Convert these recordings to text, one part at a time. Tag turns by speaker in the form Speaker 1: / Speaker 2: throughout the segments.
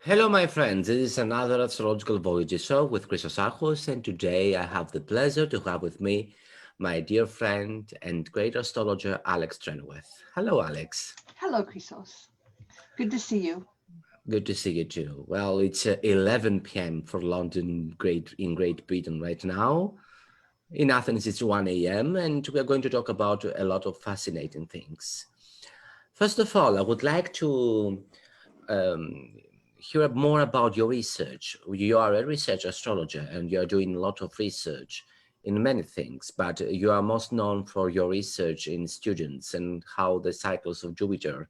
Speaker 1: Hello, my friends. This is another Astrological Voyages show with Chris, and today I have the pleasure to have with me my dear friend and great astrologer Alex Trenoweth. Hello, Alex.
Speaker 2: Hello, Chrysos. Good to see you.
Speaker 1: Good to see you too. Well, it's 11 p.m. for London, Great Britain right now. In Athens, it's 1 a.m., and we are going to talk about a lot of fascinating things. First of all, I would like to um, hear more about your research. You are a research astrologer and you are doing a lot of research in many things, but you are most known for your research in students and how the cycles of Jupiter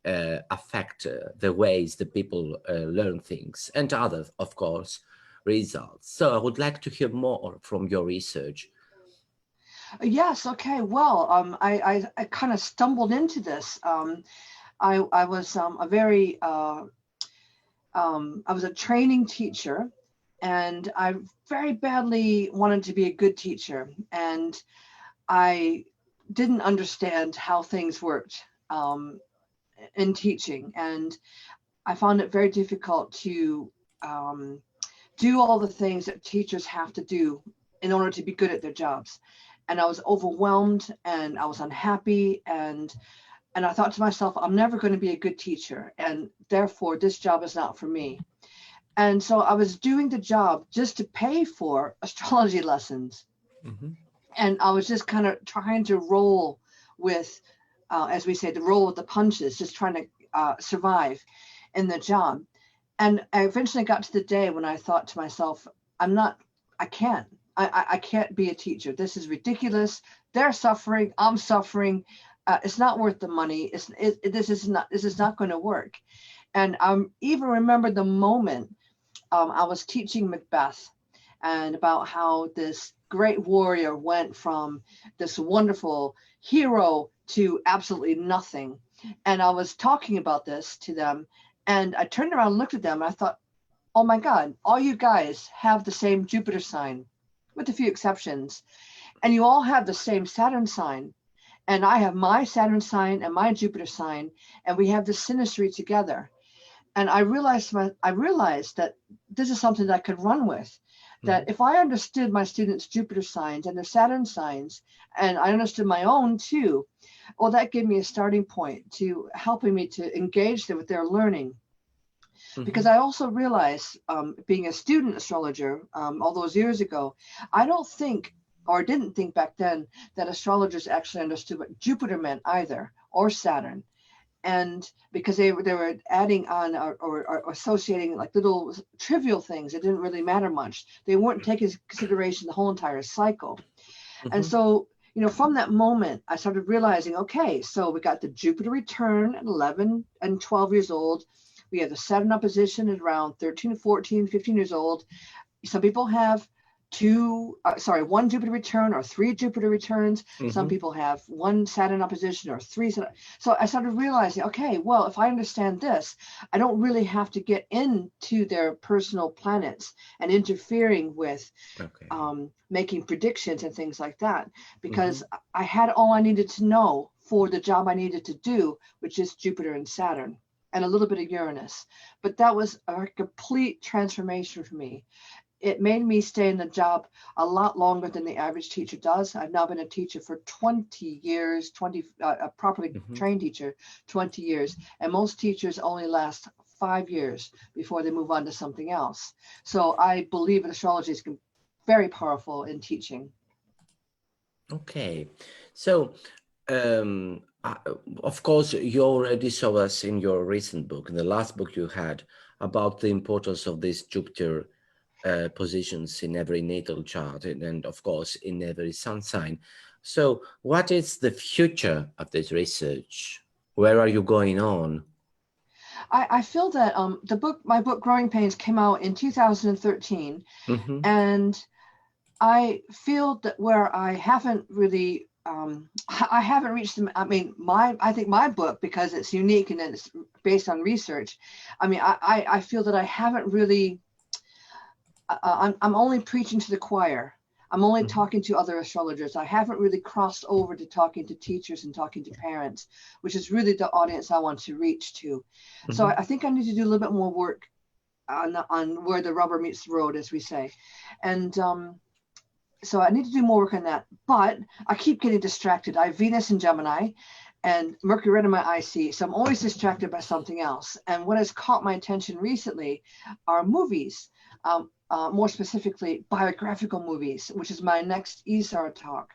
Speaker 1: affect the ways the people learn things and other, of course, results. So I would like to hear more from your research.
Speaker 2: Yes, okay. Well, I kind of stumbled into this. I was a very I was a training teacher, and I very badly wanted to be a good teacher, and I didn't understand how things worked in teaching, and I found it very difficult to um, do all the things that teachers have to do in order to be good at their jobs. And I was overwhelmed and I was unhappy, and I thought to myself, I'm never going to be a good teacher, and therefore this job is not for me. And so I was doing the job just to pay for astrology lessons,
Speaker 1: Mhm.
Speaker 2: and I was just kind of trying to roll with, as we say, the roll with the punches, just trying to survive in the job. And I eventually got to the day when I thought to myself, I'm not, I can't, I can't be a teacher. This is ridiculous. They're suffering. I'm suffering. It's not worth the money. This is not going to work. And I even remember the moment I was teaching Macbeth and about how this great warrior went from this wonderful hero to absolutely nothing. And I was talking about this to them, and I turned around and looked at them, and I thought, oh my God, all you guys have the same Jupiter sign, with a few exceptions, and you all have the same Saturn sign. And I have my Saturn sign and my Jupiter sign, and we have the synastry together. And I realized that this is something that I could run with. That
Speaker 1: Mhm.
Speaker 2: if I understood my students' Jupiter signs and their Saturn signs, and I understood my own too, well, that gave me a starting point to helping me to engage them with their learning. Because
Speaker 1: Mhm.
Speaker 2: I also realized, being a student astrologer all those years ago, I don't think, or didn't think back then, that astrologers actually understood what Jupiter meant either, or Saturn. And because they were adding on, or associating like little trivial things that didn't really matter much. They weren't taking into consideration the whole entire cycle. And
Speaker 1: Mhm.
Speaker 2: so, from that moment, I started realizing, okay, so we got the Jupiter return at 11 and 12 years old. We have the Saturn opposition at around 13, 14, 15 years old. Some people have one Jupiter return or three Jupiter returns. Some
Speaker 1: Mhm.
Speaker 2: people have one Saturn opposition or three. So I started realizing, okay, well, if I understand this, I don't really have to get into their personal planets and interfering with
Speaker 1: Okay.
Speaker 2: making predictions and things like that, because
Speaker 1: Mhm.
Speaker 2: I had all I needed to know for the job I needed to do, which is Jupiter and Saturn and a little bit of Uranus. But that was a complete transformation for me. It made me stay in the job a lot longer than the average teacher does. I've now been a teacher for 20 years, a properly
Speaker 1: Mhm.
Speaker 2: trained teacher, 20 years. And most teachers only last 5 years before they move on to something else. So I believe that astrology is very powerful in teaching.
Speaker 1: Okay. So, of course, you already saw us in your recent book, in the last book you had, about the importance of these Jupiter positions in every natal chart and, of course, in every sun sign. So, what is the future of this research? Where are you going on?
Speaker 2: I feel that my book Growing Pains came out in 2013,
Speaker 1: Mm-hmm.
Speaker 2: and I feel that where I haven't really, I haven't reached them. I mean, I think my book, because it's unique and it's based on research. I mean, I feel that I haven't really. I'm only preaching to the choir. I'm only
Speaker 1: Mm-hmm.
Speaker 2: talking to other astrologers. I haven't really crossed over to talking to teachers and talking to parents, which is really the audience I want to reach to. So
Speaker 1: Mm-hmm.
Speaker 2: I think I need to do a little bit more work on where the rubber meets the road, as we say. And so I need to do more work on that. But I keep getting distracted. I have Venus in Gemini and Mercury in my IC. So I'm always distracted by something else. And what has caught my attention recently are movies, more specifically biographical movies, which is my next ESAR talk.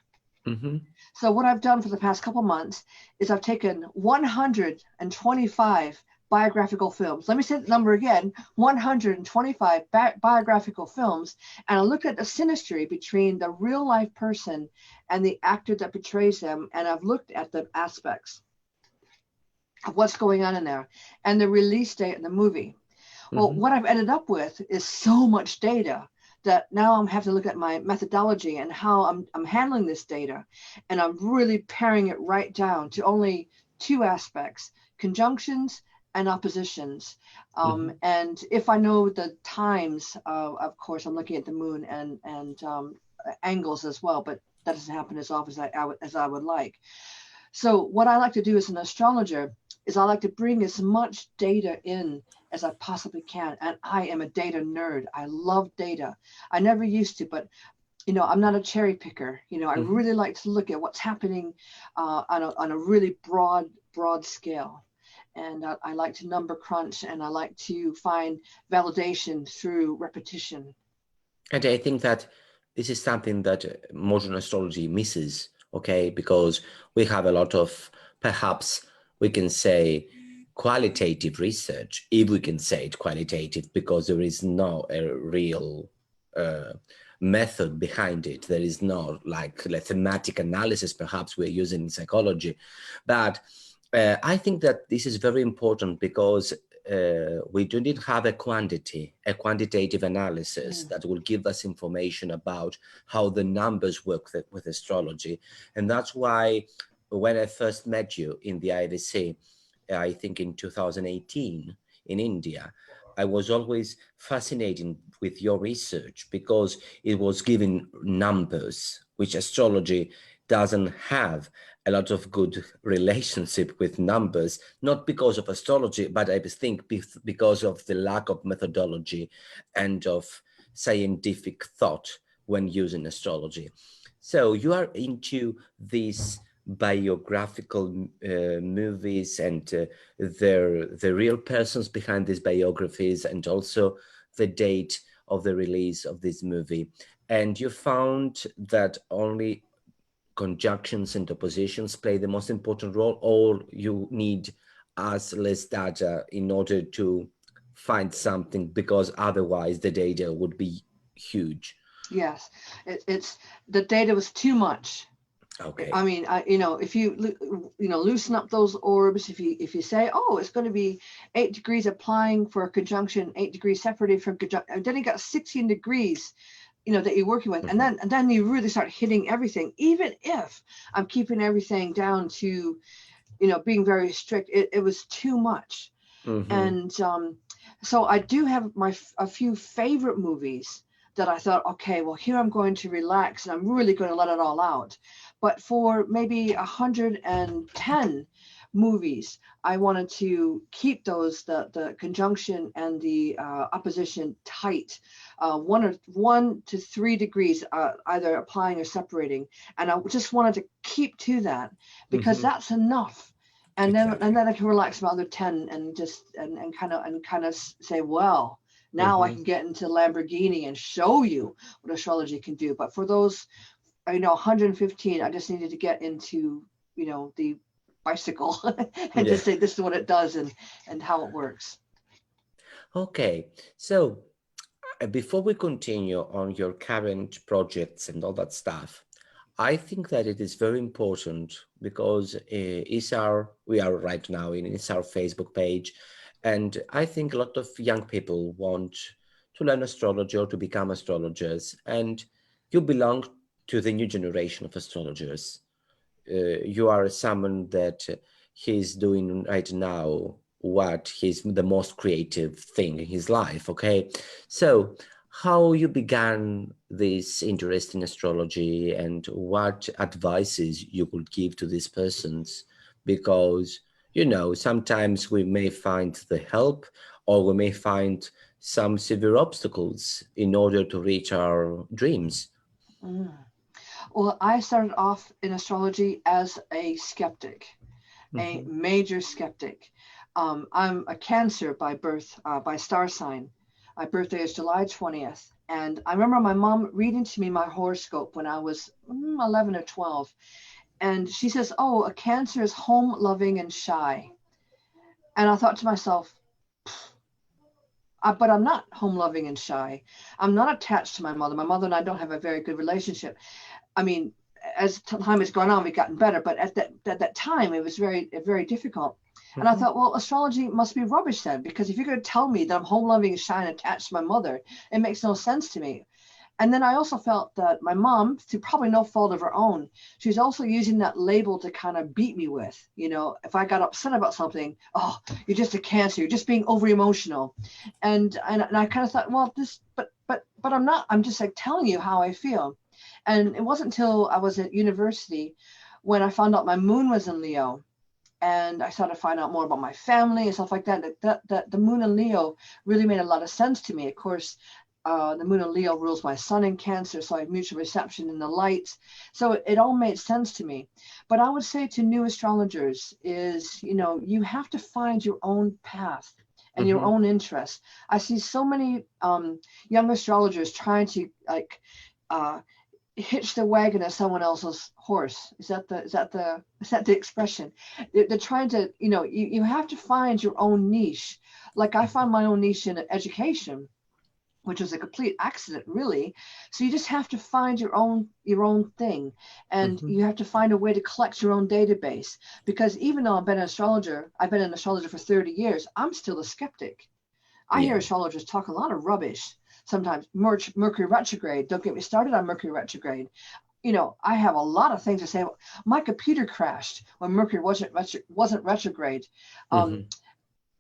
Speaker 1: Mm-hmm.
Speaker 2: So what I've done for the past couple months is I've taken 125 biographical films. Let me say the number again, 125 biographical films. And I looked at the synastry between the real life person and the actor that portrays them. And I've looked at the aspects of what's going on in there and the release date of the movie. Well, what I've ended up with is so much data that now I'm having to look at my methodology and how I'm handling this data. And I'm really paring it right down to only two aspects, conjunctions and oppositions. And if I know the times, of course, I'm looking at the moon and angles as well, but that doesn't happen as often as I would like. So what I like to do as an astrologer is I like to bring as much data in as I possibly can. And I am a data nerd. I love data. I never used to, but I'm not a cherry picker. I really like to look at what's happening on a really broad scale. And I like to number crunch, and I like to find validation through repetition.
Speaker 1: And I think that this is something that modern astrology misses, okay? Because we have a lot of, perhaps we can say, qualitative research, if we can say it qualitative, because there is no a real method behind it. There is no like a thematic analysis, perhaps we're using in psychology. But I think that this is very important because we do not have a quantitative analysis that will give us information about how the numbers work with astrology. And that's why when I first met you in the IVC, I think in 2018 in India, I was always fascinated with your research because it was giving numbers, which astrology doesn't have a lot of good relationship with numbers, not because of astrology, but I think because of the lack of methodology and of scientific thought when using astrology. So you are into these biographical movies and the real persons behind these biographies, and also the date of the release of this movie. And you found that only conjunctions and oppositions play the most important role, or you need as less data in order to find something, because otherwise the data would be huge?
Speaker 2: Yes, it's the data was too much.
Speaker 1: Okay.
Speaker 2: I mean, if you loosen up those orbs, if you say, oh, it's going to be 8 degrees applying for a conjunction, 8 degrees separated from conjunction, and then you got 16 degrees, that you're working with, and then you really start hitting everything. Even if I'm keeping everything down to, being very strict, it was too much. And so I do have a few favorite movies that I thought, okay, well, here I'm going to relax and I'm really going to let it all out. But for maybe 110 movies, I wanted to keep those, the conjunction and the opposition tight, 1 to 3 degrees, either applying or separating. And I just wanted to keep to that because that's enough. And then I can relax my other 10 and just and kind of say, well, now I can get into Lamborghini and show you what astrology can do. But for those, 115, I just needed to get into, the bicycle and just say this is what it does and how it works.
Speaker 1: Okay, so before we continue on your current projects and all that stuff, I think that it is very important because we are right now in our Facebook page, and I think a lot of young people want to learn astrology or to become astrologers, and you belong to the new generation of astrologers. You are someone that he's doing right now what he's the most creative thing in his life, okay? So how you began this interest in astrology and what advices you could give to these persons, because sometimes we may find the help or we may find some severe obstacles in order to reach our dreams.
Speaker 2: Mm. Well, I started off in astrology as a skeptic, a major skeptic. I'm a Cancer by birth, by star sign. My birthday is July 20th. And I remember my mom reading to me my horoscope when I was 11 or 12. And she says, oh, a Cancer is home loving and shy. And I thought to myself, but I'm not home loving and shy. I'm not attached to my mother. My mother and I don't have a very good relationship. I mean, as time has gone on, we've gotten better, but at that time, it was very difficult. And I thought, well, astrology must be rubbish then, because if you're going to tell me that I'm home loving and shy and attached to my mother, it makes no sense to me. And then I also felt that my mom, through probably no fault of her own, she was also using that label to kind of beat me with. You know, if I got upset about something, oh, you're just a Cancer, you're just being over emotional. And I kind of thought, well, but I'm not. I'm just like telling you how I feel. And it wasn't until I was at university when I found out my moon was in Leo, and I started to find out more about my family and stuff like that. That the moon in Leo really made a lot of sense to me. Of course, the moon in Leo rules my sun in Cancer, so I have mutual reception in the light. So it all made sense to me. But I would say to new astrologers is, you know, you have to find your own path and your own interests. I see so many young astrologers trying to hitch the wagon of someone else's horse. Is that the expression? They're trying to, you know, you have to find your own niche. Like I found my own niche in education, which was a complete accident, really. So you just have to find your own thing, and you have to find a way to collect your own database. Because even though I've been an astrologer for 30 years, I'm still a skeptic. I hear astrologers talk a lot of rubbish. Sometimes Mercury retrograde. Don't get me started on Mercury retrograde. You know, I have a lot of things to say. My computer crashed when Mercury wasn't retrograde.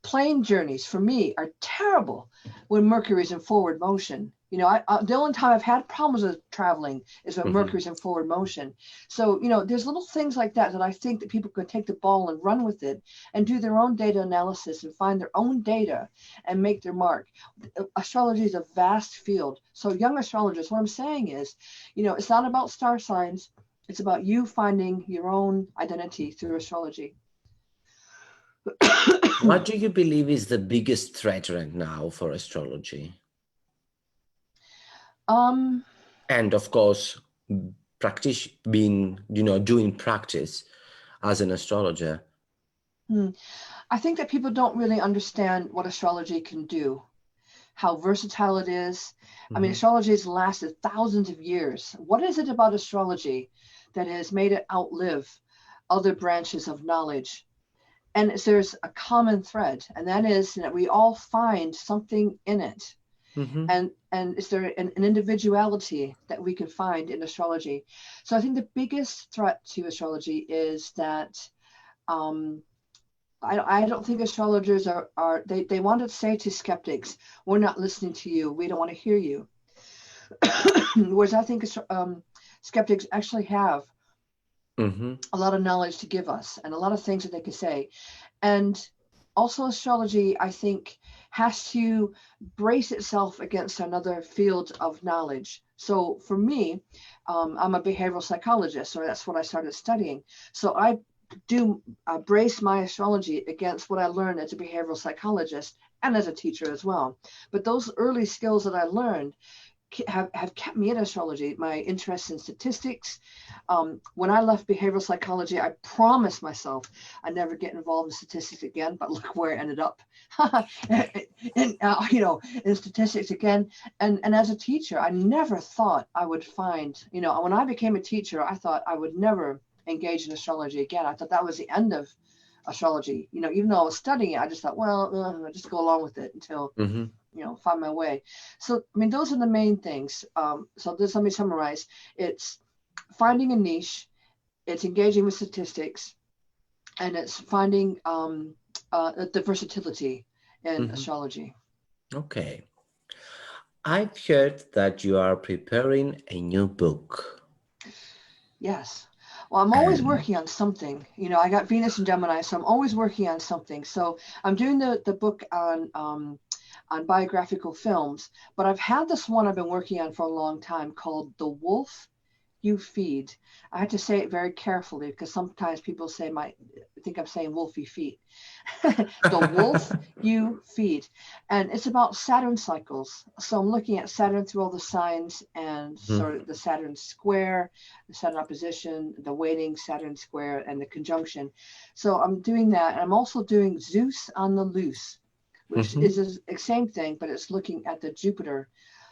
Speaker 2: Plane journeys for me are terrible when Mercury's in forward motion. You know, the only time I've had problems with traveling is when Mercury's in forward motion. So, you know, there's little things like that I think that people can take the ball and run with it and do their own data analysis and find their own data and make their mark. Astrology is a vast field. So young astrologers, what I'm saying is, you know, it's not about star signs. It's about you finding your own identity through astrology.
Speaker 1: What do you believe is the biggest threat right now for astrology? And of course, doing practice as an astrologer.
Speaker 2: I think that people don't really understand what astrology can do, how versatile it is. I mean, astrology has lasted thousands of years. What is it about astrology that has made it outlive other branches of knowledge? And there's a common thread, and that is that we all find something in it. And is there an individuality that we can find in astrology? So I think the biggest threat to astrology is that I don't think astrologers they want to say to skeptics, we're not listening to you, we don't want to hear you. Whereas I think skeptics actually have a lot of knowledge to give us and a lot of things that they can say. And also astrology, I think, has to brace itself against another field of knowledge. So for me, I'm a behavioral psychologist, or that's what I started studying. So I do brace my astrology against what I learned as a behavioral psychologist and as a teacher as well. But those early skills that I learned have kept me in astrology, my interest in statistics. When I left behavioral psychology, I promised myself I'd never get involved in statistics again, but look where I ended up. In statistics again. And as a teacher, I never thought I would find, when I became a teacher, I thought I would never engage in astrology again. I thought that was the end of astrology. Even though I was studying it, I just thought, well, I'll just go along with it until find my way. So, those are the main things. So let me summarize. It's finding a niche, it's engaging with statistics, and it's finding the versatility in astrology.
Speaker 1: Okay. I've heard that you are preparing a new book.
Speaker 2: Yes. Well, I'm always working on something. I got Venus and Gemini, so I'm always working on something. So I'm doing the book on on biographical films, but I've had this one I've been working on for a long time called The Wolf You Feed. I had to say it very carefully because sometimes people think I'm saying wolfy feet. The Wolf You Feed. And it's about Saturn cycles. So I'm looking at Saturn through all the signs and sort of the Saturn square, the Saturn opposition, the waning Saturn square, and the conjunction. So I'm doing that. And I'm also doing Zeus on the Loose, which is the same thing, but it's looking at the Jupiter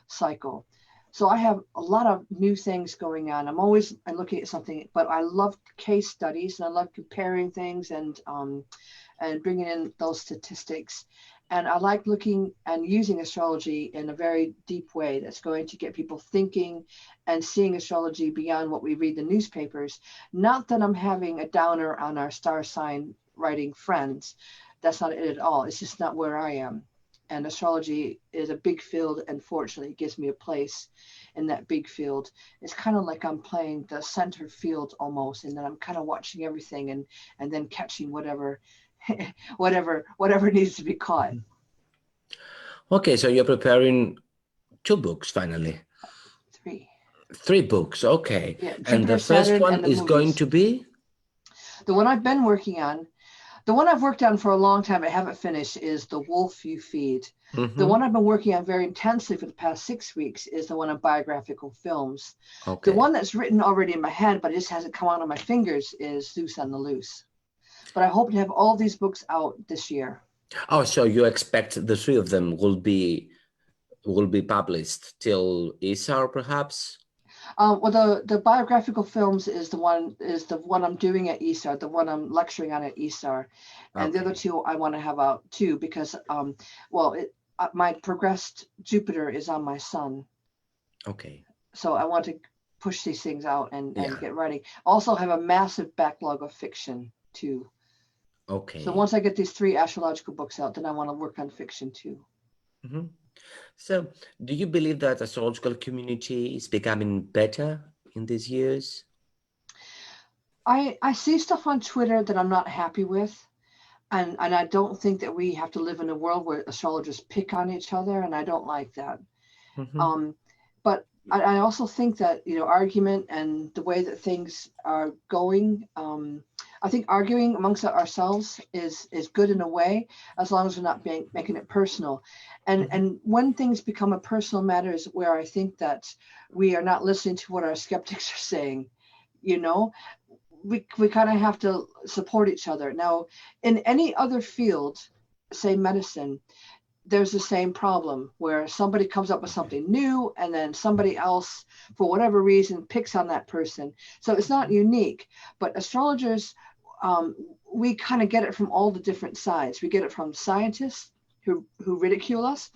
Speaker 2: cycle. So I have a lot of new things going on. I'm always looking at something, but I love case studies and I love comparing things and bringing in those statistics. And I like looking and using astrology in a very deep way that's going to get people thinking and seeing astrology beyond what we read in the newspapers. Not that I'm having a downer on our star sign writing friends. That's not it at all. It's just not where I am. And astrology is a big field, and fortunately, it gives me a place in that big field. It's kind of like I'm playing the center field almost, and then I'm kind of watching everything and then catching whatever needs to be caught.
Speaker 1: Okay, so you're preparing 2 books finally.
Speaker 2: 3.
Speaker 1: 3 books, okay.
Speaker 2: Yeah,
Speaker 1: and
Speaker 2: Jupiter,
Speaker 1: the first
Speaker 2: Saturn,
Speaker 1: one is going to be?
Speaker 2: The one I've been working on. The one I've worked on for a long time, I haven't finished, is The Wolf You Feed. The one I've been working on very intensely for the past 6 weeks is the one on biographical films.
Speaker 1: Okay.
Speaker 2: The one that's written already in my head, but it just hasn't come out on my fingers, is Zeus on the Loose. But I hope to have all these books out this year.
Speaker 1: Oh, so you expect the 3 of them will be published till Isar, perhaps?
Speaker 2: Well, the biographical films is the one I'm doing at ISAR, the one I'm lecturing on at ISAR, and the other 2 I want to have out too because my progressed Jupiter is on my Sun.
Speaker 1: Okay.
Speaker 2: So I want to push these things out and get writing. Also have a massive backlog of fiction too.
Speaker 1: Okay.
Speaker 2: So once I get these 3 astrological books out, then I want to work on fiction too.
Speaker 1: So do you believe that astrological community is becoming better in these years?
Speaker 2: I see stuff on Twitter that I'm not happy with. And I don't think that we have to live in a world where astrologers pick on each other. And I don't like that. But I also think that, argument and the way that things are going, I think arguing amongst ourselves is good in a way, as long as we're not making it personal. And when things become a personal matter is where I think that we are not listening to what our skeptics are saying, we kind of have to support each other. Now, in any other field, say medicine, there's the same problem where somebody comes up with something new and then somebody else, for whatever reason, picks on that person. So it's not unique, but astrologers, we kind of get it from all the different sides. We get it from scientists who ridicule us,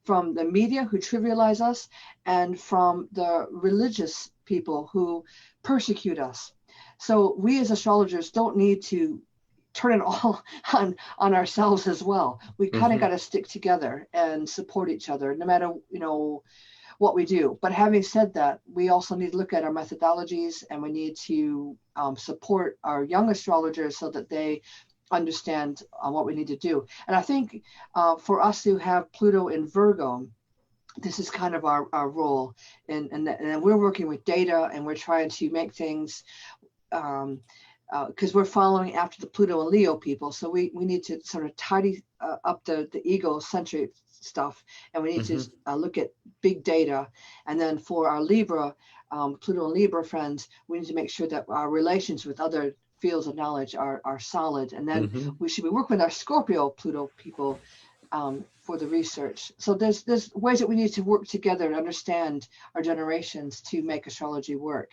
Speaker 2: from the media who trivialize us, and from the religious people who persecute us. So we as astrologers don't need to turn it all on ourselves as well. We kind of got to stick together and support each other, no matter what we do. But having said that, we also need to look at our methodologies, and we need to support our young astrologers so that they understand what we need to do. And I think for us who have Pluto in Virgo, this is kind of our role, and we're working with data, and we're trying to make things. Because we're following after the Pluto and Leo people. So we need to sort of tidy up the egocentric stuff. And we need to look at big data. And then for our Libra, Pluto and Libra friends, we need to make sure that our relations with other fields of knowledge are solid. And then we should be working with our Scorpio Pluto people for the research. So there's ways that we need to work together and understand our generations to make astrology work.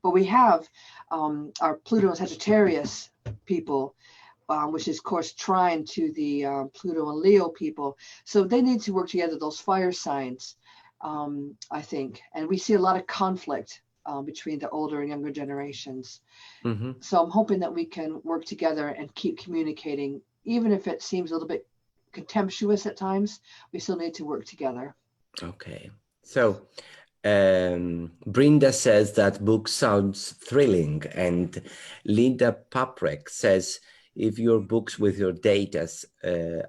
Speaker 2: But we have our Pluto and Sagittarius people, which is, of course, trine to the Pluto and Leo people. So they need to work together, those fire signs, I think. And we see a lot of conflict between the older and younger generations. So I'm hoping that we can work together and keep communicating, even if it seems a little bit contemptuous at times. We still need to work together.
Speaker 1: Okay. So Brinda says that book sounds thrilling, and Linda Paprek says if your books with your datas,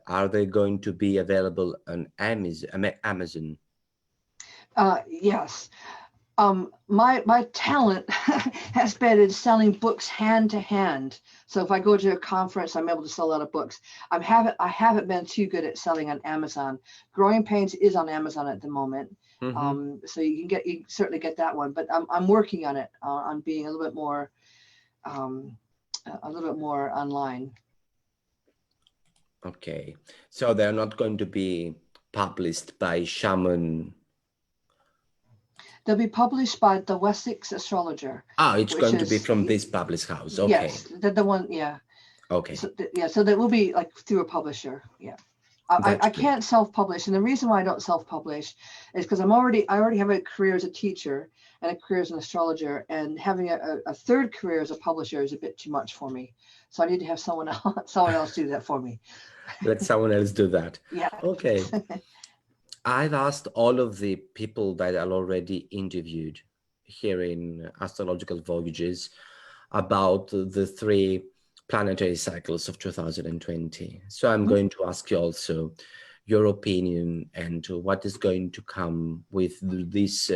Speaker 1: are they going to be available on Amazon?
Speaker 2: Yes. My talent has been in selling books hand to hand. So if I go to a conference, I'm able to sell a lot of books. I haven't been too good at selling on Amazon. Growing Pains is on Amazon at the moment. So you can certainly get that one, but I'm working on it, on being a little bit more online.
Speaker 1: Okay, so they're not going to be published by Shaman.
Speaker 2: They'll be published by the Wessex Astrologer.
Speaker 1: It's going to be from this published house. Okay.
Speaker 2: Yes, the one, yeah.
Speaker 1: Okay.
Speaker 2: So, so that will be like through a publisher. Yeah. I can't self-publish, and the reason why I don't self-publish is because I already have a career as a teacher and a career as an astrologer, and having a third career as a publisher is a bit too much for me. So I need to have someone else do that for me.
Speaker 1: Let someone else do that.
Speaker 2: Yeah.
Speaker 1: Okay. I've asked all of the people that I already interviewed here in Astrological Voyages about the 3 planetary cycles of 2020. So I'm going to ask you also your opinion and what is going to come with these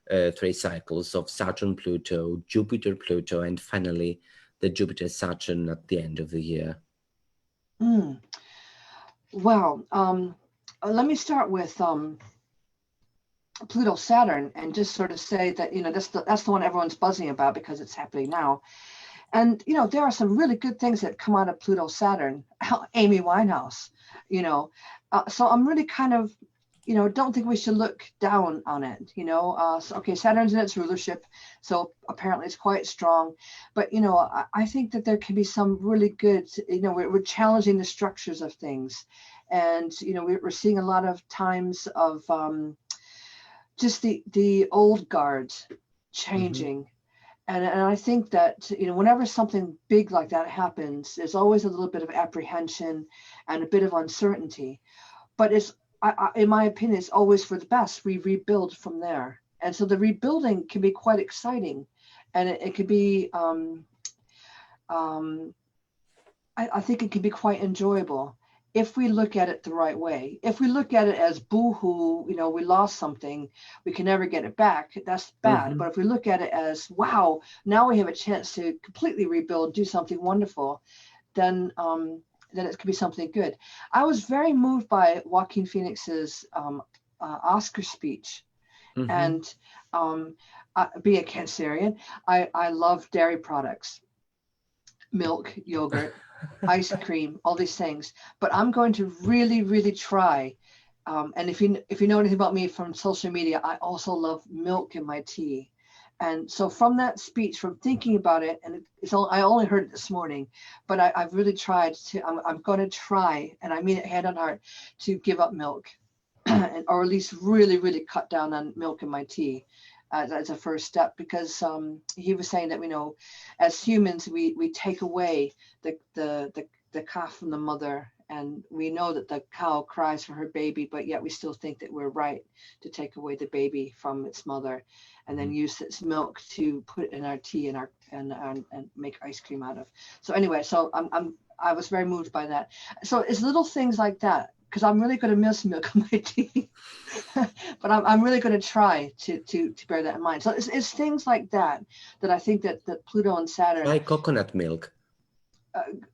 Speaker 1: 3 cycles of Saturn, Pluto, Jupiter, Pluto, and finally the Jupiter, Saturn at the end of the year.
Speaker 2: Well, let me start with Pluto, Saturn, and just sort of say that, that's the one everyone's buzzing about because it's happening now. And, there are some really good things that come out of Pluto, Saturn, Amy Winehouse, so I'm really kind of, don't think we should look down on it, so, okay, Saturn's in its rulership, so apparently it's quite strong, but, I think that there can be some really good, we're challenging the structures of things. And, we're seeing a lot of times of just the old guards changing. And I think that, whenever something big like that happens, there's always a little bit of apprehension and a bit of uncertainty. But in my opinion, it's always for the best. We rebuild from there. And so the rebuilding can be quite exciting. And it could be, I think it can be quite enjoyable if we look at it the right way. If we look at it as boo-hoo, we lost something, we can never get it back, that's bad. But if we look at it as, wow, now we have a chance to completely rebuild, do something wonderful, then it could be something good. I was very moved by Joaquin Phoenix's Oscar speech. And being a Cancerian, I love dairy products, milk, yogurt, ice cream, all these things, but I'm going to really, really try. And if you know anything about me from social media, I also love milk in my tea. And so from that speech, from thinking about it, and I only heard it this morning, but I've really tried to, I'm going to try, and I mean it hand on heart, to give up milk, or at least really, really cut down on milk in my tea. As a first step, because he was saying that, as humans, we take away the calf from the mother, and we know that the cow cries for her baby, but yet we still think that we're right to take away the baby from its mother, and then use its milk to put in our tea and make ice cream out of. So anyway, so I was very moved by that. So it's little things like that, because I'm really going to miss milk in my tea. But I'm really going to try to bear that in mind. So it's things like that I think that Pluto and Saturn.
Speaker 1: Like coconut milk.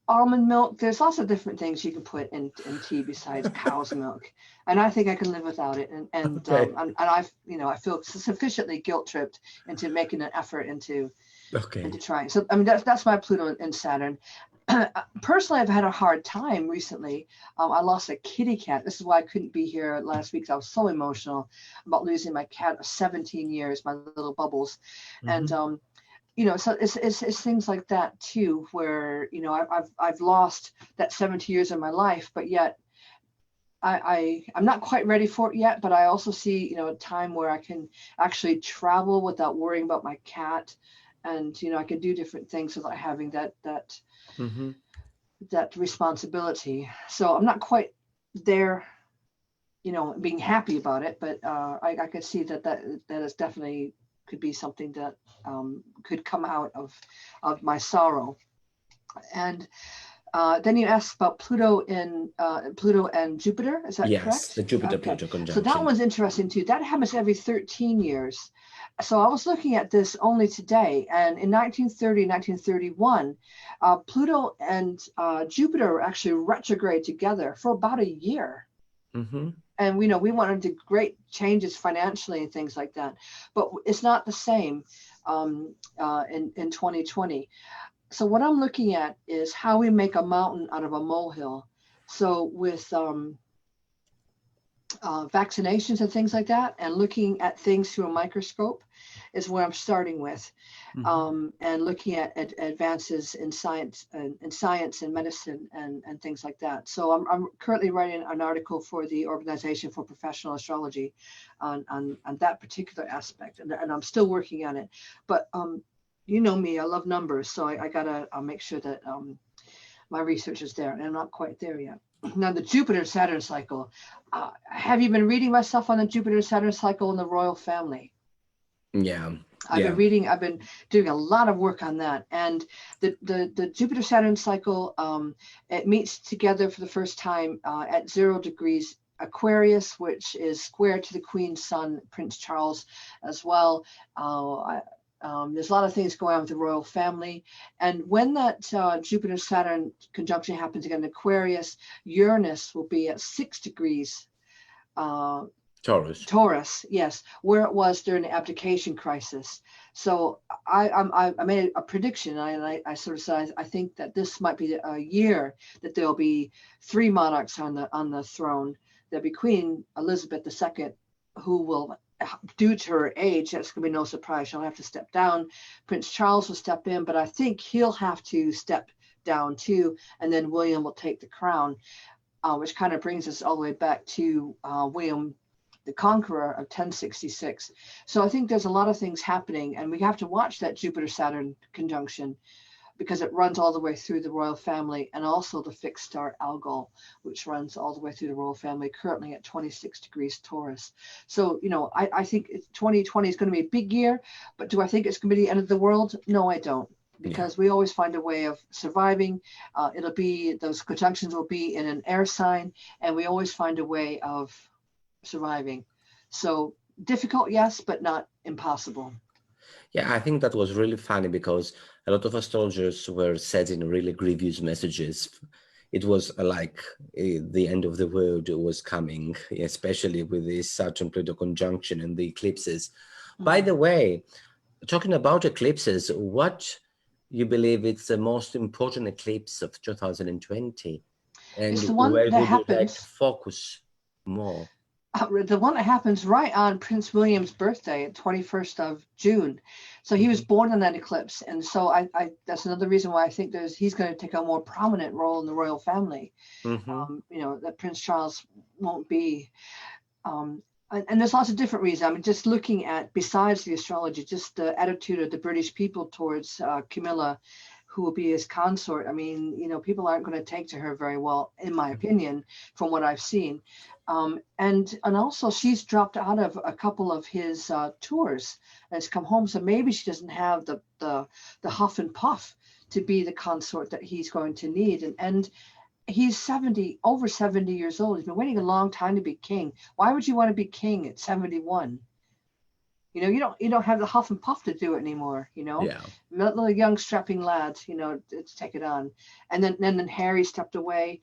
Speaker 2: Almond milk. There's lots of different things you can put in tea besides cow's milk, and I think I can live without it. And
Speaker 1: Okay.
Speaker 2: I feel sufficiently guilt tripped into making an effort into
Speaker 1: Okay.
Speaker 2: trying. So I mean that's my Pluto and Saturn. Personally, I've had a hard time recently. I lost a kitty cat. This is why I couldn't be here last week. I was so emotional about losing my cat of 17 years, my little Bubbles. And so it's things like that too, where I've lost that 70 years of my life, but yet I'm not quite ready for it yet. But I also see a time where I can actually travel without worrying about my cat, and I can do different things without having that responsibility. So I'm not quite there, being happy about it, but I could see that is definitely could be something that could come out of my sorrow. And Then you asked about Pluto and Jupiter. Is that
Speaker 1: Yes, the
Speaker 2: correct? Okay.
Speaker 1: Jupiter-Pluto
Speaker 2: So that
Speaker 1: conjunction.
Speaker 2: one's interesting too. That happens every 13 years. So I was looking at this only today, and in 1930, 1931, Pluto and Jupiter were actually retrograde together for about a year.
Speaker 1: Mm-hmm.
Speaker 2: And we know we went into great changes financially and things like that, but it's not the same in 2020. So what I'm looking at is how we make a mountain out of a molehill. So with vaccinations and things like that, and looking at things through a microscope is where I'm starting with,
Speaker 1: Mm-hmm.
Speaker 2: and looking at advances in science and medicine and things like that. So I'm currently writing an article for the Organization for Professional Astrology on that particular aspect, and I'm still working on it. But you know me, I love numbers, so I gotta make sure that my research is there, and I'm not quite there yet. Now, the Jupiter-Saturn cycle. Have you been reading my stuff on the Jupiter-Saturn cycle in the royal family?
Speaker 1: Yeah.
Speaker 2: I've been reading, I've been doing a lot of work on that. And the Jupiter-Saturn cycle, it meets together for the first time at 0 degrees Aquarius, which is square to the Queen's son, Prince Charles, as well. There's a lot of things going on with the royal family. And when that Jupiter-Saturn conjunction happens again in Aquarius, Uranus will be at 6 degrees Taurus, yes, where it was during the abdication crisis. So I made a prediction. I sort of said I think that this might be a year that there'll be 3 monarchs on the throne. There'll be Queen Elizabeth II, who will, due to her age, that's going to be no surprise, she'll have to step down. Prince Charles will step in, but I think he'll have to step down too, and then William will take the crown, which kind of brings us all the way back to William the Conqueror of 1066. So I think there's a lot of things happening, and we have to watch that Jupiter-Saturn conjunction because it runs all the way through the royal family, and also the fixed star Algol, which runs all the way through the royal family, currently at 26 degrees Taurus. So, you know, I think 2020 is going to be a big year, but do I think it's going to be the end of the world? No, I don't, because we always find a way of surviving. It'll be, those conjunctions will be in an air sign, and we always find a way of surviving. So difficult, yes, but not impossible.
Speaker 1: Yeah, I think that was really funny because a lot of astrologers were sending really grievous messages. It was like the end of the world was coming, especially with the Saturn-Pluto conjunction and the eclipses. By the way, talking about eclipses, what you believe is the most important eclipse of 2020? And
Speaker 2: It's the one
Speaker 1: where
Speaker 2: that
Speaker 1: would you like to
Speaker 2: happens.
Speaker 1: focus more?
Speaker 2: The one that happens right on Prince William's birthday, 21st of June. So he was born in that eclipse. And so I that's another reason why I think he's going to take a more prominent role in the royal family.
Speaker 1: Mm-hmm.
Speaker 2: You know, that Prince Charles won't be. And there's lots of different reasons. I mean, just looking at, besides the astrology, just the attitude of the British people towards Camilla, who will be his consort. I mean, you know, people aren't going to take to her very well, in my opinion, from what I've seen. And also she's dropped out of a couple of his tours and has come home. So maybe she doesn't have the huff and puff to be the consort that he's going to need. And he's over 70 years old. He's been waiting a long time to be king. Why would you want to be king at 71? You know, you don't have the huff and puff to do it anymore, you know.
Speaker 1: Yeah.
Speaker 2: Little young strapping lads, you know, to take it on. And then Harry stepped away,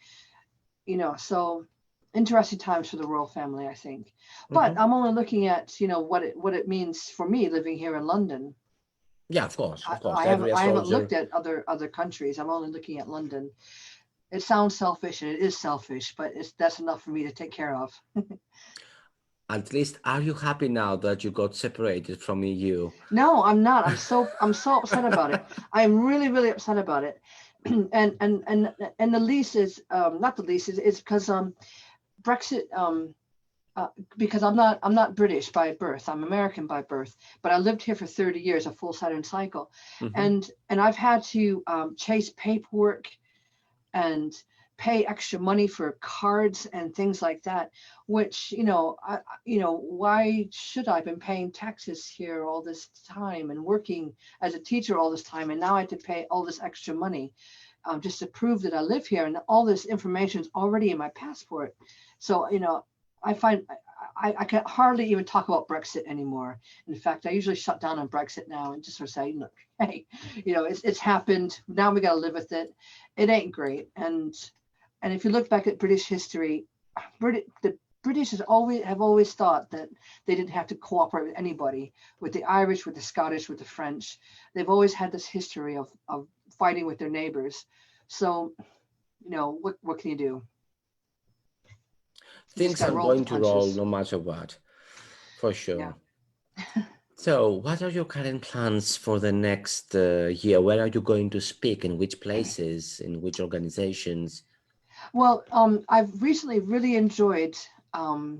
Speaker 2: you know, so interesting times for the royal family, I think. But I'm only looking at, you know, what it means for me living here in London.
Speaker 1: Yeah, of course, of course.
Speaker 2: I
Speaker 1: Every
Speaker 2: haven't
Speaker 1: astrologer.
Speaker 2: looked at other countries. I'm only looking at London. It sounds selfish, and it is selfish, but that's enough for me to take care of.
Speaker 1: At least, are you happy now that you got separated from EU?
Speaker 2: No, I'm not. I'm so upset about it. I'm really, really upset about it. And the least is not the least is because Brexit, because I'm not British by birth. I'm American by birth, but I lived here for 30 years, a full Saturn cycle, and I've had to chase paperwork and pay extra money for cards and things like that, which, you know, why should I have been paying taxes here all this time and working as a teacher all this time, and now I have to pay all this extra money? just to prove that I live here, and all this information is already in my passport. So, I find I can hardly even talk about Brexit anymore. In fact, I usually shut down on Brexit now and just sort of say, look, hey, it's happened. Now we got to live with it. It ain't great. And if you look back at British history, the British have always thought that they didn't have to cooperate with anybody, with the Irish, with the Scottish, with the French. They've always had this history of fighting with their neighbors. So, what can you do?
Speaker 1: Things are going to roll no matter what, for sure.
Speaker 2: Yeah.
Speaker 1: So what are your current plans for the next year? Where are you going to speak? In which places? In which organizations?
Speaker 2: Well, I've recently really enjoyed, I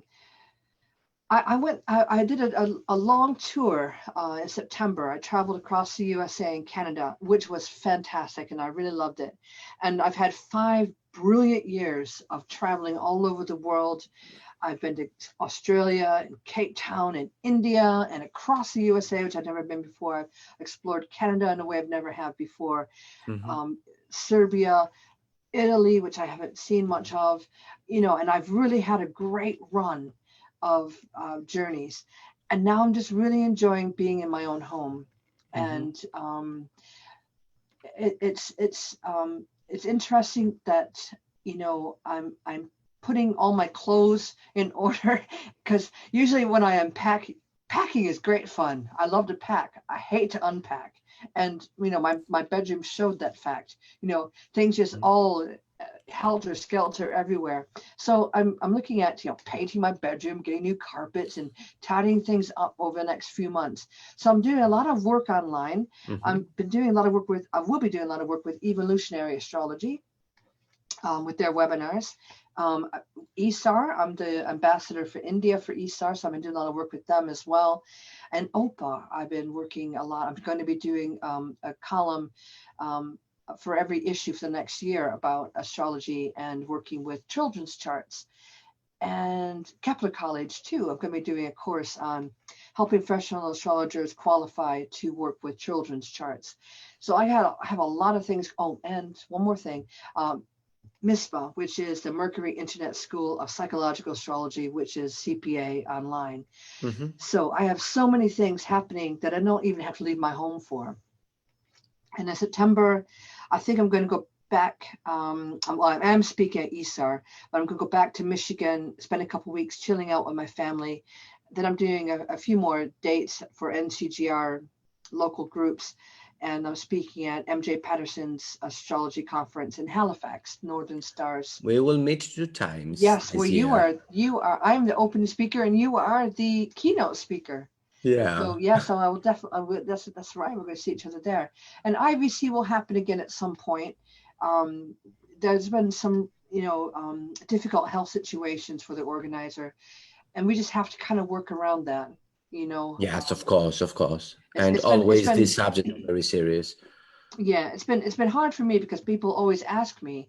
Speaker 2: did a long tour in September. I traveled across the USA and Canada, which was fantastic, and I really loved it. And I've had 5 brilliant years of traveling all over the world. I've been to Australia and Cape Town and India and across the USA, which I've never been before. I've explored Canada in a way I've never have before. Serbia, Italy, which I haven't seen much of, and I've really had a great run of journeys. And now I'm just really enjoying being in my own home. And it's interesting that, I'm putting all my clothes in order, because usually when I unpack, packing is great fun. I love to pack. I hate to unpack. And, my bedroom showed that fact. Things just all helter skelter everywhere. So I'm looking at, painting my bedroom, getting new carpets and tidying things up over the next few months. So I'm doing a lot of work online. I will be doing a lot of work with evolutionary astrology, with their webinars. ESAR, I'm the ambassador for India for ESAR, so I've been doing a lot of work with them as well. And OPA, I've been working a lot. I'm going to be doing a column for every issue for the next year about astrology and working with children's charts. And Kepler College too, I'm going to be doing a course on helping professional astrologers qualify to work with children's charts. So I have a lot of things. Oh, and one more thing. MISPA, which is the Mercury Internet School of Psychological Astrology, which is CPA online. So I have so many things happening that I don't even have to leave my home for. And in September, I think I'm going to go back. I am speaking at ESAR, but I'm going to go back to Michigan, spend a couple of weeks chilling out with my family. Then I'm doing a few more dates for NCGR local groups. And I'm speaking at MJ Patterson's astrology conference in Halifax, Northern Stars.
Speaker 1: We will meet 2 times.
Speaker 2: Yes, well, you are. I'm the opening speaker, and you are the keynote speaker.
Speaker 1: Yeah.
Speaker 2: So yes, I will definitely. That's right. We're going to see each other there. And IVC will happen again at some point. There's been some, difficult health situations for the organizer, and we just have to kind of work around that.
Speaker 1: Yes, of course. And always this subject is very serious.
Speaker 2: Yeah, it's been hard for me because people always ask me,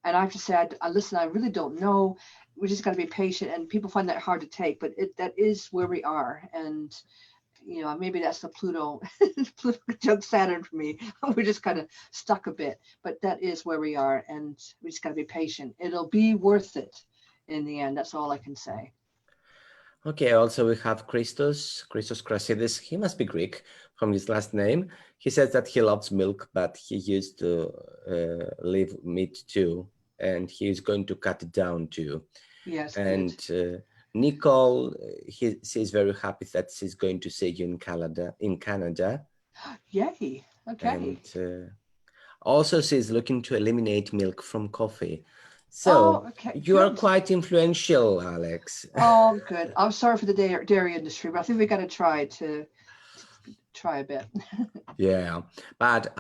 Speaker 2: and I have to say, listen, I really don't know. We just got to be patient, and people find that hard to take. But that is where we are, and maybe that's the Pluto junk Saturn for me. We're just kind of stuck a bit, but that is where we are, and we just got to be patient. It'll be worth it in the end. That's all I can say.
Speaker 1: Okay, also we have Christos Krasidis. He must be Greek from his last name. He says that he loves milk, but he used to leave meat too, and he's going to cut it down too.
Speaker 2: Yes.
Speaker 1: And Nicole, she's very happy that she's going to see you in Canada.
Speaker 2: Yay! Okay.
Speaker 1: And also she's looking to eliminate milk from coffee. So you are quite influential, Alex.
Speaker 2: Oh, good. I'm sorry for the dairy industry, but I think we got to try a bit.
Speaker 1: Yeah, but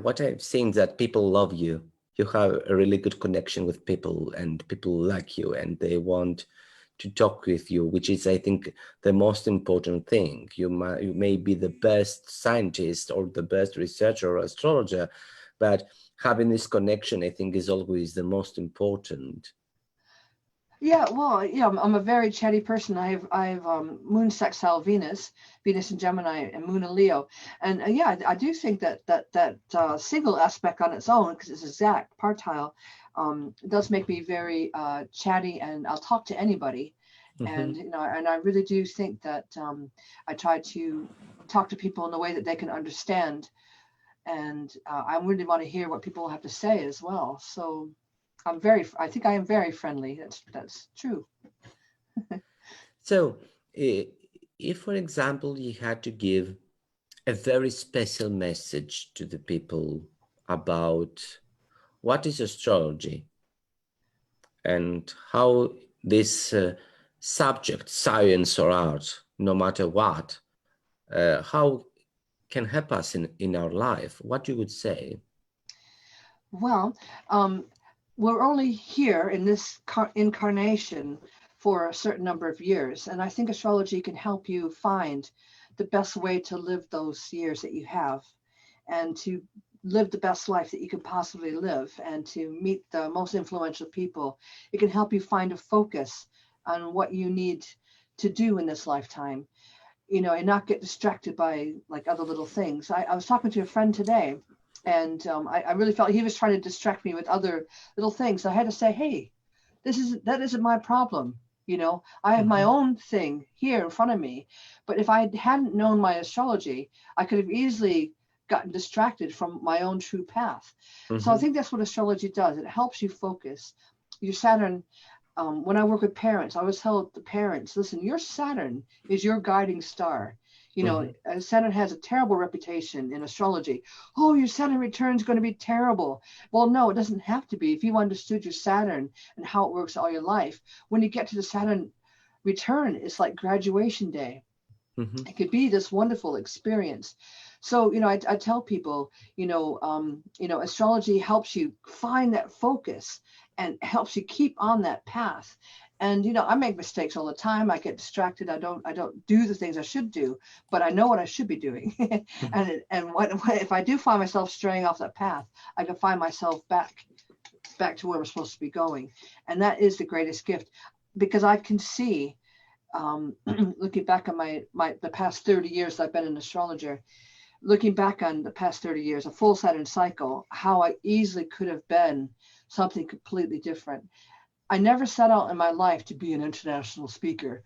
Speaker 1: what I've seen is that people love you. You have a really good connection with people, and people like you, and they want to talk with you, which is, I think, the most important thing. You may be the best scientist or the best researcher or astrologer, but having this connection, I think, is always the most important.
Speaker 2: Yeah, well, yeah, I'm a very chatty person. I have Moon sextile Venus, Venus in Gemini, and Moon in Leo, and yeah, I do think that single aspect on its own, because it's exact partile, does make me very chatty, and I'll talk to anybody, and
Speaker 1: Mhm.
Speaker 2: and I really do think that I try to talk to people in a way that they can understand, and I really want to hear what people have to say as well. So I think I am very friendly. That's true.
Speaker 1: So, if, for example, you had to give a very special message to the people about what is astrology and how this subject, science or art, no matter what, how can help us in our life, what you would say?
Speaker 2: Well, we're only here in this incarnation for a certain number of years, and I think astrology can help you find the best way to live those years that you have, and to live the best life that you can possibly live, and to meet the most influential people. It can help you find a focus on what you need to do in this lifetime, and not get distracted by like other little things. I was talking to a friend today, and I really felt he was trying to distract me with other little things. I had to say, hey, that isn't my problem. I have my
Speaker 1: Mhm.
Speaker 2: own thing here in front of me. But if I hadn't known my astrology, I could have easily gotten distracted from my own true path. So I
Speaker 1: Mhm.
Speaker 2: think that's what astrology does. It helps you focus. Your Saturn, when I work with parents, I always tell the parents, listen, your Saturn is your guiding star.
Speaker 1: Mhm.
Speaker 2: Saturn has a terrible reputation in astrology. Oh, your Saturn return is going to be terrible. Well, no, it doesn't have to be. If you understood your Saturn and how it works all your life, when you get to the Saturn return, it's like graduation day.
Speaker 1: Mhm.
Speaker 2: It could be this wonderful experience. So I tell people, astrology helps you find that focus and helps you keep on that path. And I make mistakes all the time. I get distracted. I don't do the things I should do, but I know what I should be doing. And if I do find myself straying off that path, I can find myself back to where we're supposed to be going. And that is the greatest gift, because I can see, looking back on the past 30 years I've been an astrologer, looking back on the past 30 years, a full Saturn cycle, how I easily could have been something completely different. I never set out in my life to be an international speaker.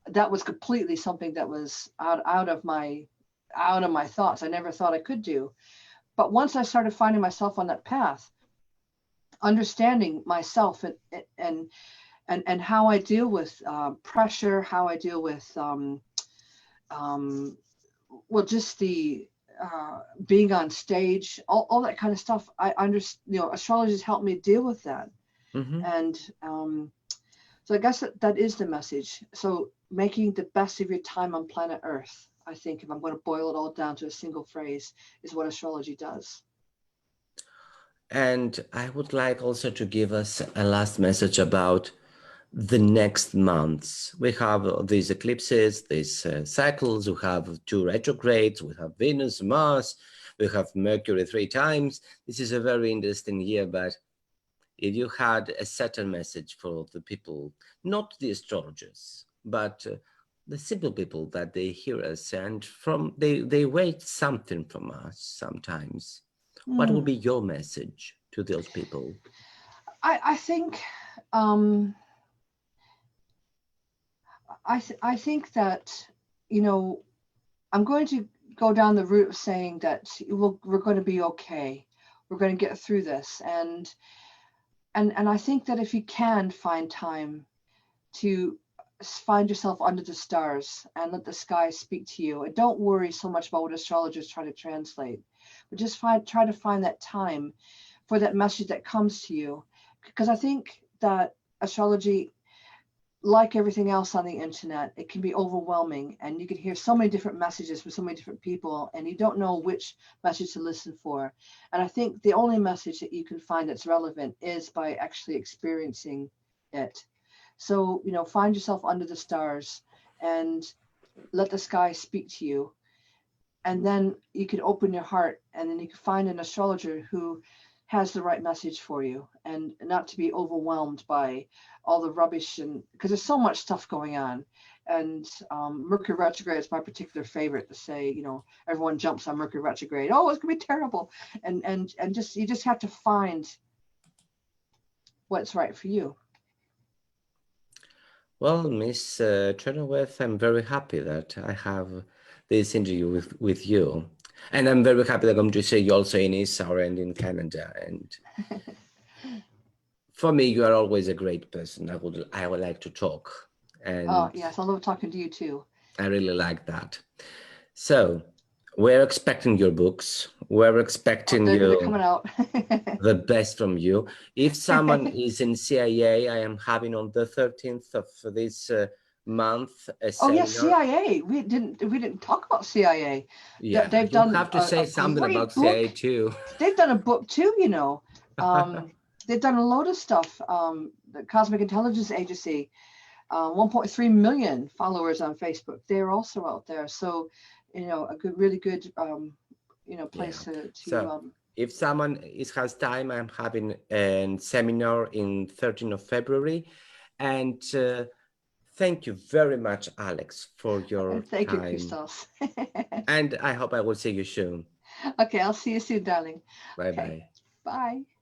Speaker 2: That was completely something that was out of my thoughts. I never thought I could do. But once I started finding myself on that path, understanding myself and and how I deal with pressure, how I deal with um, well, just the being on stage, all that kind of stuff. I understand, astrology has helped me deal with that.
Speaker 1: Mhm.
Speaker 2: And so I guess that is the message. So making the best of your time on planet Earth, I think, if I'm going to boil it all down to a single phrase, is what astrology does.
Speaker 1: And I would like also to give us a last message about the next months. We have these eclipses, these cycles, we have two retrogrades, we have Venus, Mars, we have Mercury three times. This is a very interesting year, but if you had a certain message for the people, not the astrologers, but the simple people that they hear us and they wait something from us sometimes, what would
Speaker 2: Hmm.
Speaker 1: be your message to those people?
Speaker 2: I think um, I think that you know I'm going to go down the route of saying that we're going to be okay. We're going to get through this, and I think that if you can find time to find yourself under the stars and let the sky speak to you, and don't worry so much about what astrologers try to translate, but just try to find that time for that message that comes to you, because I think that astrology, like everything else on the internet, it can be overwhelming, and you can hear so many different messages from so many different people, and you don't know which message to listen for. And I think the only message that you can find that's relevant is by actually experiencing it. So, find yourself under the stars and let the sky speak to you. And then you can open your heart, and then you can find an astrologer who has the right message for you, and not to be overwhelmed by all the rubbish, and because there's so much stuff going on. And Mercury retrograde is my particular favorite to say, everyone jumps on Mercury retrograde. Oh, it's gonna be terrible. And just, you just have to find what's right for you.
Speaker 1: Well, Miss Trenoweth, I'm very happy that I have this interview with you. And I'm very happy that I'm to see you also in Israel and in Canada. And for me, you are always a great person. I would like to talk. And
Speaker 2: Oh, yes, I love talking to you too.
Speaker 1: I really like that. So we're expecting your books. We're expecting
Speaker 2: They're coming out.
Speaker 1: the best from you. If someone is in CIA, I am having on the 13th of this month a
Speaker 2: Oh
Speaker 1: seminar.
Speaker 2: yes, CIA. We didn't talk about CIA.
Speaker 1: Yeah,
Speaker 2: They've
Speaker 1: you
Speaker 2: done
Speaker 1: have to say something about CIA too.
Speaker 2: They've done a book too, they've done a load of stuff. The Cosmic Intelligence Agency, 1.3 million followers on Facebook. They're also out there. So, a really good, place to.
Speaker 1: So if someone has time, I'm having a seminar in 13th of February, and thank you very much, Alex, for your
Speaker 2: Thank you,
Speaker 1: time.
Speaker 2: Christos.
Speaker 1: And I hope I will see you soon.
Speaker 2: Okay, I'll see you soon, darling.
Speaker 1: Bye-bye.
Speaker 2: Okay, bye.